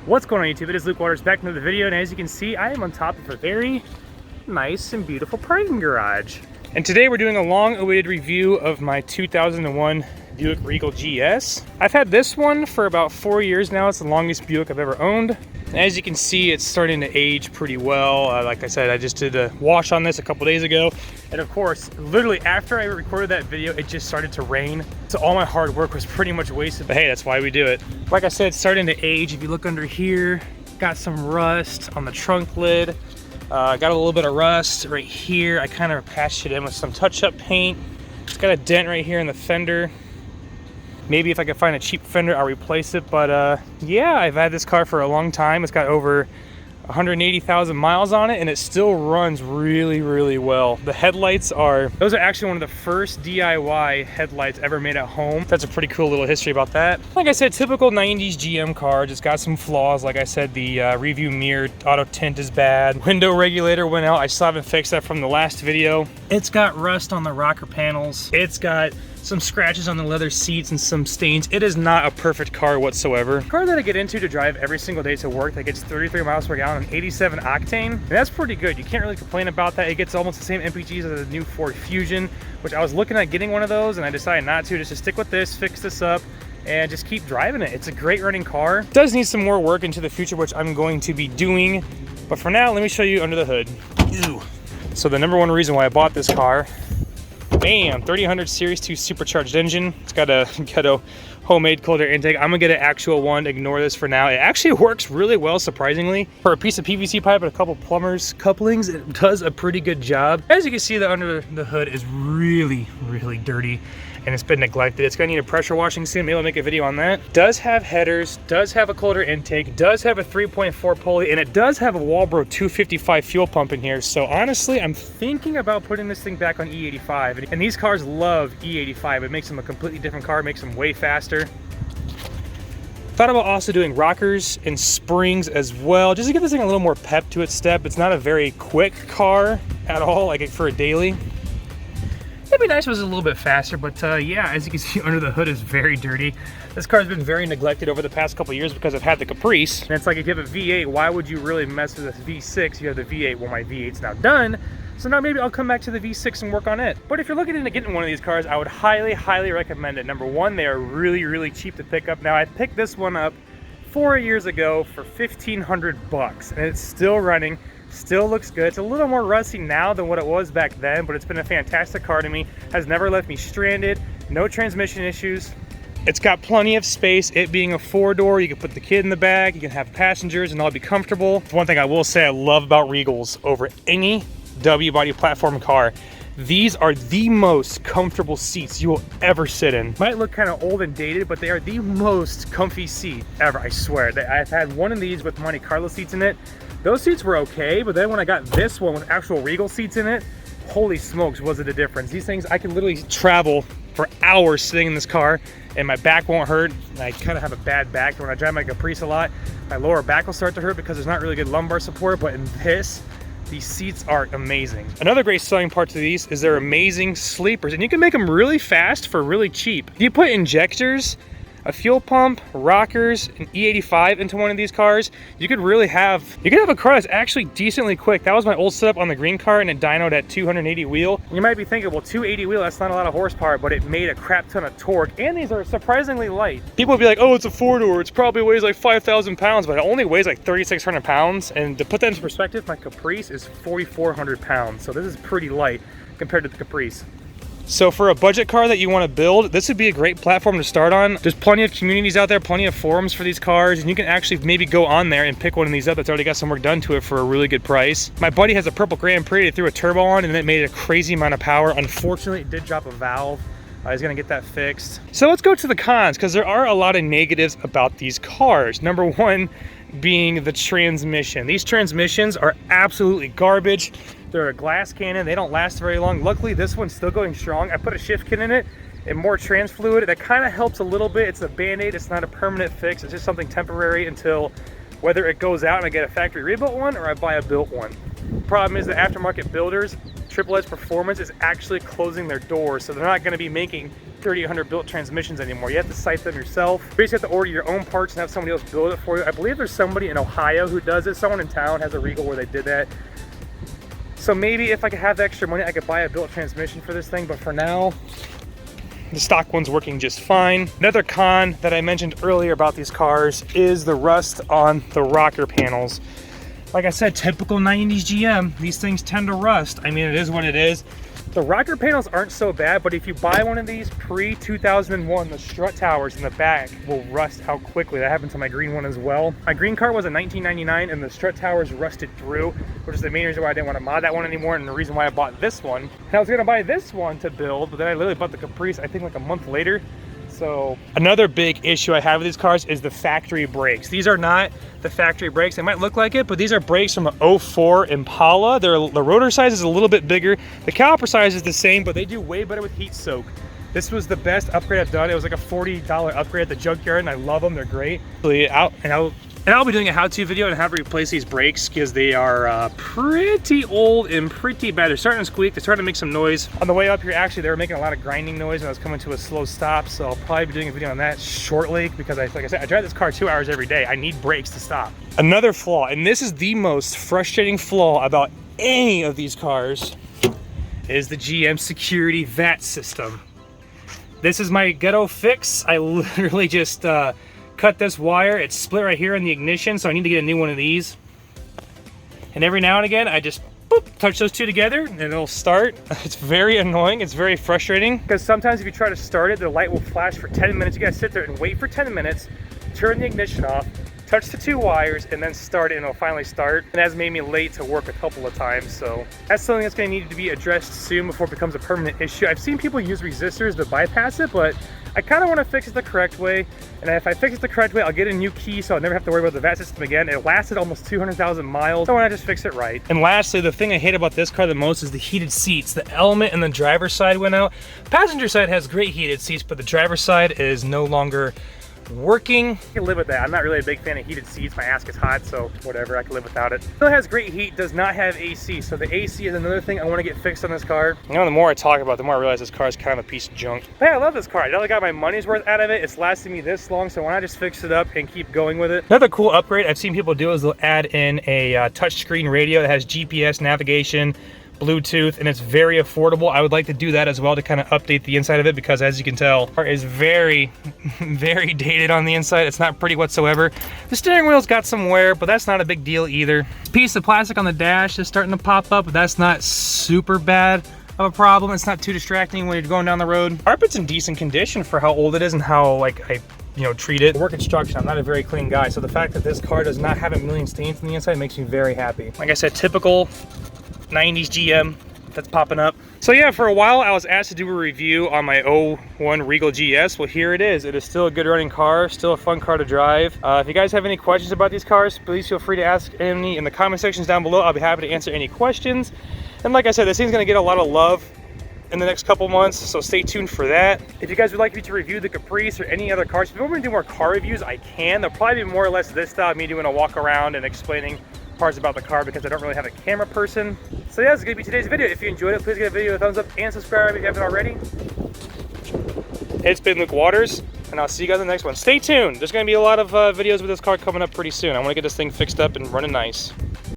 What's going on YouTube? It is Luke Waters back into the video, and as you can see, I am on top of a very nice and beautiful parking garage. And today we're doing a long-awaited review of my 2001 Buick Regal GS. I've had this one for about 4 years now. It's the longest Buick I've ever owned. And as you can see, it's starting to age pretty well. Like I said, I just did a wash on this a couple days ago. And of course, literally after I recorded that video, it just started to rain. So all my hard work was pretty much wasted, but hey, that's why we do it. Like I said, it's starting to age. If you look under here, got some rust on the trunk lid. Got a little bit of rust right here. I kind of patched it in with some touch-up paint. It's got a dent right here in the fender. Maybe if I could find a cheap fender, I'll replace it. But yeah, I've had this car for a long time. It's got over 180,000 miles on it, and it still runs really, really well. The headlights those are actually one of the first DIY headlights ever made at home. That's a pretty cool little history about that. Like I said, typical 90s GM car, just got some flaws. Like I said, the review mirror auto tint is bad. Window regulator went out. I still haven't fixed that from the last video. It's got rust on the rocker panels. It's got some scratches on the leather seats and some stains. It is not a perfect car whatsoever. A car that I get into to drive every single day to work that gets 33 miles per gallon and 87 octane. And that's pretty good. You can't really complain about that. It gets almost the same MPGs as the new Ford Fusion, which I was looking at getting one of those and I decided not to, just to stick with this, fix this up, and just keep driving it. It's a great running car. It does need some more work into the future, which I'm going to be doing. But for now, let me show you under the hood. Ew. So the number one reason why I bought this car, bam, 3000 Series 2 supercharged engine. It's got a homemade cold air intake. I'm gonna get an actual one, ignore this for now. It actually works really well, surprisingly. For a piece of PVC pipe and a couple plumbers couplings, it does a pretty good job. As you can see, the under the hood is really, really dirty and it's been neglected. It's gonna need a pressure washing soon. Maybe I'll make a video on that. Does have headers, does have a cold air intake, does have a 3.4 pulley, and it does have a Walbro 255 fuel pump in here. So honestly, I'm thinking about putting this thing back on E85. And these cars love E85. It makes them a completely different car, makes them way faster. Thought about also doing rockers and springs as well, just to give this thing a little more pep to its step. It's not a very quick car at all, like for a daily. It'd be nice if it was a little bit faster, but yeah, as you can see, under the hood is very dirty. This car's been very neglected over the past couple years because I've had the Caprice. And it's like, if you have a V8, why would you really mess with this V6? You have the V8. Well, my V8's now done, so now maybe I'll come back to the V6 and work on it. But if you're looking into getting one of these cars, I would highly, highly recommend it. Number one, they are really, really cheap to pick up. Now, I picked this one up 4 years ago for 1,500 bucks, and it's still running. Still looks good. It's a little more rusty now than what it was back then, but it's been a fantastic car to me. Has never left me stranded. No transmission issues. It's got plenty of space. It being a 4-door, you can put the kid in the back, you can have passengers and all be comfortable. One thing I will say I love about Regals over any W body platform car, these are the most comfortable seats you will ever sit in. Might look kind of old and dated, but they are the most comfy seat ever, I swear. I've had one of these with Monte Carlo seats in it. Those seats were okay, but then when I got this one with actual Regal seats in it, holy smokes, was it a difference. These things, I can literally travel for hours sitting in this car and my back won't hurt. I kind of have a bad back. When I drive my Caprice a lot, my lower back will start to hurt because there's not really good lumbar support, but in this, these seats are amazing. Another great selling part to these is they're amazing sleepers, and you can make them really fast for really cheap. If you put injectors, a fuel pump, rockers, an E85 into one of these cars, you could have a car that's actually decently quick. That was my old setup on the green car, and it dynoed at 280 wheel. You might be thinking, well, 280 wheel, that's not a lot of horsepower, but it made a crap ton of torque, and these are surprisingly light. People would be like, oh, it's a 4-door, it probably weighs like 5,000 pounds, but it only weighs like 3,600 pounds. And to put that into perspective, my Caprice is 4,400 pounds, so this is pretty light compared to the Caprice. So for a budget car that you want to build, this would be a great platform to start on. There's plenty of communities out there, plenty of forums for these cars, and you can actually maybe go on there and pick one of these up that's already got some work done to it for a really good price. My buddy has a purple Grand Prix. They threw a turbo on and it made a crazy amount of power. Unfortunately, it did drop a valve. He's gonna get that fixed. So let's go to the cons, because there are a lot of negatives about these cars. Number one being the transmission. These transmissions are absolutely garbage. They're a glass cannon. They don't last very long. Luckily, this one's still going strong. I put a shift kit in it and more trans fluid. That kind of helps a little bit. It's a Band-Aid. It's not a permanent fix. It's just something temporary until whether it goes out and I get a factory rebuilt one or I buy a built one. The problem is the aftermarket builders Triple Edge Performance is actually closing their doors, so they're not going to be making 3800 built transmissions anymore. You have to site them yourself. You basically have to order your own parts and have somebody else build it for you. I believe there's somebody in Ohio who does it. Someone in town has a Regal where they did that. So maybe if I could have the extra money, I could buy a built transmission for this thing, but for now, the stock one's working just fine. Another con that I mentioned earlier about these cars is the rust on the rocker panels. Like I said, typical 90s GM, these things tend to rust. I mean, it is what it is. The rocker panels aren't so bad, but if you buy one of these pre-2001, the strut towers in the back will rust out quickly. That happened to my green one as well. My green car was a 1999 and the strut towers rusted through, which is the main reason why I didn't want to mod that one anymore and the reason why I bought this one. And I was going to buy this one to build, but then I literally bought the Caprice, I think like a month later. So another big issue I have with these cars is the factory brakes. These are not the factory brakes. They might look like it, but these are brakes from an 04 Impala. The rotor size is a little bit bigger. The caliper size is the same, but they do way better with heat soak. This was the best upgrade I've done. It was like a $40 upgrade at the junkyard, and I love them. They're great. I'll be doing a how-to video on how to replace these brakes because they are pretty old and pretty bad. They're starting to squeak. They're starting to make some noise. On the way up here, actually, they were making a lot of grinding noise when I was coming to a slow stop. So I'll probably be doing a video on that shortly because, like I said, I drive this car 2 hours every day. I need brakes to stop. Another flaw, and this is the most frustrating flaw about any of these cars, is the GM security VAT system. This is my ghetto fix. I literally just cut this wire. It's split right here in the ignition, so I need to get a new one of these. And every now and again, I just boop, touch those two together and it'll start. It's very annoying. It's very frustrating because sometimes if you try to start it, the light will flash for 10 minutes. You gotta sit there and wait for 10 minutes, turn the ignition off, touch the two wires, and then start it, and it'll finally start. And that's made me late to work a couple of times, so that's something that's going to need to be addressed soon before it becomes a permanent issue. I've seen people use resistors to bypass it, but I kind of want to fix it the correct way. And if I fix it the correct way, I'll get a new key, so I'll never have to worry about the VAT system again. It lasted almost 200,000 miles, so why not just fix it right? And lastly, the thing I hate about this car the most is the heated seats. The element in the driver's side went out. Passenger side has great heated seats, but the driver's side is no longer working. I can live with that. I'm not really a big fan of heated seats. My ass gets hot, so whatever, I can live without it. Still has great heat, does not have AC, so the AC is another thing I want to get fixed on this car. You know, the more I talk about it, the more I realize this car is kind of a piece of junk. But yeah, I love this car. I definitely got my money's worth out of it. It's lasted me this long, so why not just fix it up and keep going with it? Another cool upgrade I've seen people do is they'll add in a touchscreen radio that has GPS navigation, Bluetooth, and it's very affordable. I would like to do that as well to kind of update the inside of it because, as you can tell, it is very, very dated on the inside. It's not pretty whatsoever. The steering wheel's got some wear, but that's not a big deal either. Piece of plastic on the dash is starting to pop up, but that's not super bad of a problem. It's not too distracting when you're going down the road. Carpet's in decent condition for how old it is and how, like, I treat it. Work construction, I'm not a very clean guy, so the fact that this car does not have a million stains on the inside makes me very happy. Like I said, typical 90s GM that's popping up. So yeah, for a while I was asked to do a review on my 01 Regal GS. Well, here it is. It is still a good running car, still a fun car to drive. If you guys have any questions about these cars, please feel free to ask any in the comment sections down below. I'll be happy to answer any questions. And like I said, this thing's gonna get a lot of love in the next couple months, so stay tuned for that. If you guys would like me to review the Caprice or any other cars, if you want me to do more car reviews, I can. They'll probably be more or less this style, me doing a walk around and explaining parts about the car because I don't really have a camera person. So yeah, this is gonna be today's video. If you enjoyed it, please give the video a thumbs up and subscribe if you haven't already. It's been Luke Waters, and I'll see you guys in the next one. Stay tuned. There's gonna be a lot of videos with this car coming up pretty soon. I wanna get this thing fixed up and running nice.